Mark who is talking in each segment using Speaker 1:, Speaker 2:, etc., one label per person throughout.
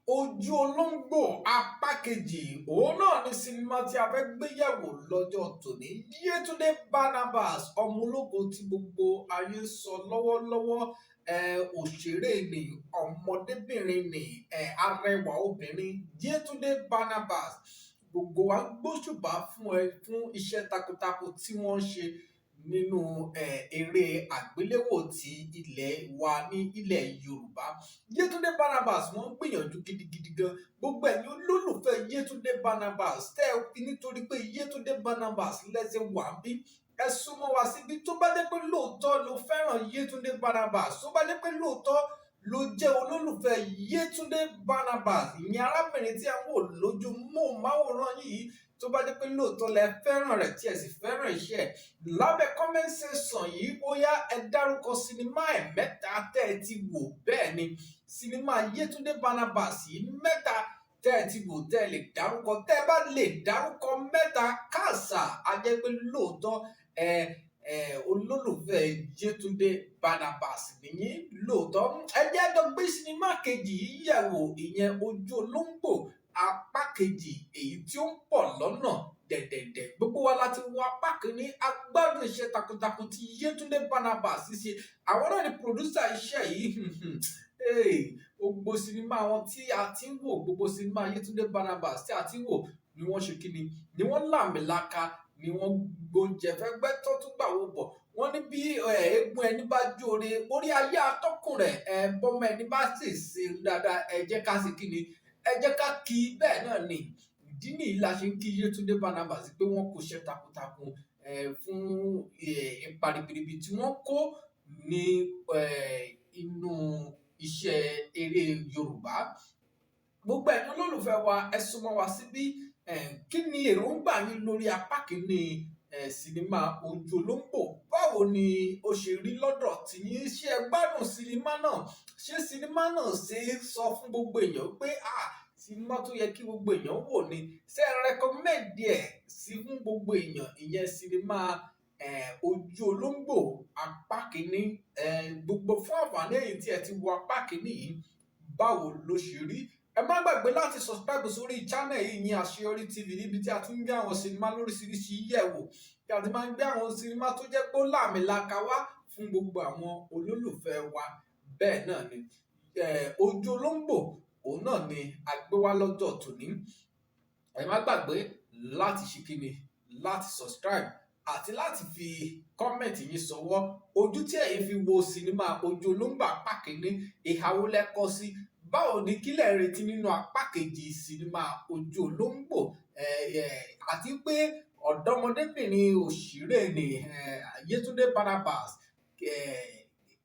Speaker 1: Ojú Olóńgbò apá kejì òun náà ni sinimá tí a fẹ́ gbé yẹ̀wò lọ́jọ́ tòní. Yétúndé Barnabas ọmọ ológo tí gbogbo ayé ń sọ lọ́wọ́lọ́wọ́, òṣèré ni, ọmọdébìnrin ni, arẹwà obìnrin Yétúndé Barnabas. Gbogbo wa gbóṣùbà fún fún iṣẹ́ takuntakun tí wọ́n ń ṣe nínú eré àgbéléwò ti ilẹ̀ wa ní ilẹ̀ Yorùbá. Yétúndé Barnabas wọ́n gbìyànjú gidigidi gan. Gbogbo ẹ̀yin olólùfẹ́ Yétúndé Barnabas tẹ́ ẹ fi nítorí pé Yétúndé Barnabas lẹ́sẹ̀ wà bí ẹ súnmọ́ wa síbi tó bá jẹ́ pé lóòótọ́ ló fẹ́ràn Yétúndé Barnabas, tó bá jẹ́ pé lóòótọ́ ló jẹ́ olólùfẹ́ Yétúndé Barnabas, ìyẹn arábìnrin tí a ń wò lójú móhùnmáwòrán yìí, tó bá jẹ́ pé lóòótọ́ lẹ fẹ́ràn rẹ̀ tí ẹ sì fẹ́ràn iṣẹ́ ẹ̀, lábẹ́ comment section yìí ó yá ẹ dárúkọ sinimá ẹ̀ mẹ́ta tẹ́ ẹ ti wò. Bẹ́ẹ̀ ni sinimá Yétúndé Barnabas yìí mẹ́ta tẹ́ ẹ ti wò tẹ́ ẹ lè dárúkọ. Tẹ́ ẹ bá lè dárúkọ mẹ́ta káàsà á jẹ́ pé lóòótọ́ olólùfẹ́ Yétúndé Barnabas nìyí lóòótọ́. Ẹ jẹ́ á jọ gbé sinimá kejì yìí yẹ̀wò, ìyẹn Ojú Olóńgbò apá kejì, èyí tí ó ń pọ̀ lọ́nà dẹ̀dẹ̀dẹ̀. Gbogbo wa láti wo apá kìíní, agbádùn iṣẹ́ takuntakun tí Yétúndé Barnabas ṣe. Àwọn náà ni producer iṣẹ́ yìí. Gbogbo sinimá wọn tí a ti ń wò, gbogbo sinimá Yétúndé Barnabas tí a ti ń wò ni wọ́n ṣe kíni, ni wọ́n làmìlaka, ni wọ́n gbóúnjẹ fẹ́gbẹ́ tó tún gbà wò bọ̀. Wọ́n ní bí eégún ẹni bá jóore, orí ayé atọ́kùn rẹ̀, bọ́mọ ẹni bá sì ṣe dáadáa, ẹ jẹ́ ká ṣe kíni, ẹ jẹ́ ká kí i. Bẹ́ẹ̀ náà ni ìdí nìyí la ṣe ń kí Yétúndé Barnabas pé wọ́n kó iṣẹ́ takuntakun fún ipa ribiribi tí wọ́n kó ní inú iṣẹ́ eré Yorùbá. Gbogbo ẹ̀yin olólùfẹ́ wa ẹ súnmọ́ wa síbí. Kí ni èròǹgbà yín lórí apá kìíní sinimá Ojú Olóńgbò? Báwo ni ó ṣe rí lọ́dọ̀ tiyín? Ṣé ẹ gbádùn sinimá náà? Ṣé sinimá náà ṣe é sọ fún gbogbo èèyàn pé sinimá tó yẹ kí gbogbo èèyàn wò ni? Ṣé ẹ recommend ẹ̀ sí fún gbogbo èèyàn, ìyẹn sinimá Ojú Olóńgbò apá kìíní? Gbogbo fún àǹfààní ẹ̀yin tí ẹ ti wo apá kìíní yìí, báwo ló ṣe rí? Ẹ má gbàgbé láti subscribe sórí channel yìí ní Àṣeyọrí TV, níbi tí a ti ń gbé àwọn sinimá lóríṣiríṣi yẹ̀wò, tí a ti máa ń gbé àwọn sinimá tó jẹ́ pé ó làmìlaka wá fún gbogbo àwọn olólùfẹ́ wa. Bẹ́ẹ̀ náà ni Ojú Olóńgbò òun náà ni a gbé wá lọ́jọ́ tòní. Ẹ má gbàgbé láti ṣe kíni, láti subscribe àti láti fi comment yín sọwọ́. Ojú tí ẹ̀yin fi wo sinimá Ojú Olóńgbò apá kìíní, ìhà wo lẹ kọ sí? Báwo ni kí lẹ retí nínú apá kejì sinimá Ojú Olóńgbò? Àti pé ọ̀dọ́mọdébìnrin òṣèré ni Yétúndé Barnabas,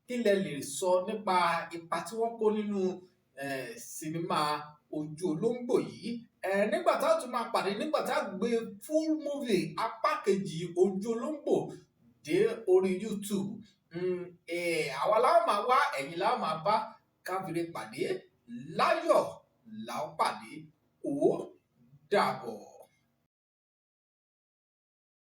Speaker 1: kí lẹ lè sọ nípa ipa tí wọ́n kó nínú sinimá Ojú Olóńgbò yìí? Nígbà tá a tún máa pàdé, nígbà tá a gbé full movie apá kejì Ojú Olóńgbò dé orí YouTube, àwa la máa wá, ẹ̀yin la máa bá, káfíńrè pàdé láyọ̀ la ó pàdé. Ó dàbọ̀.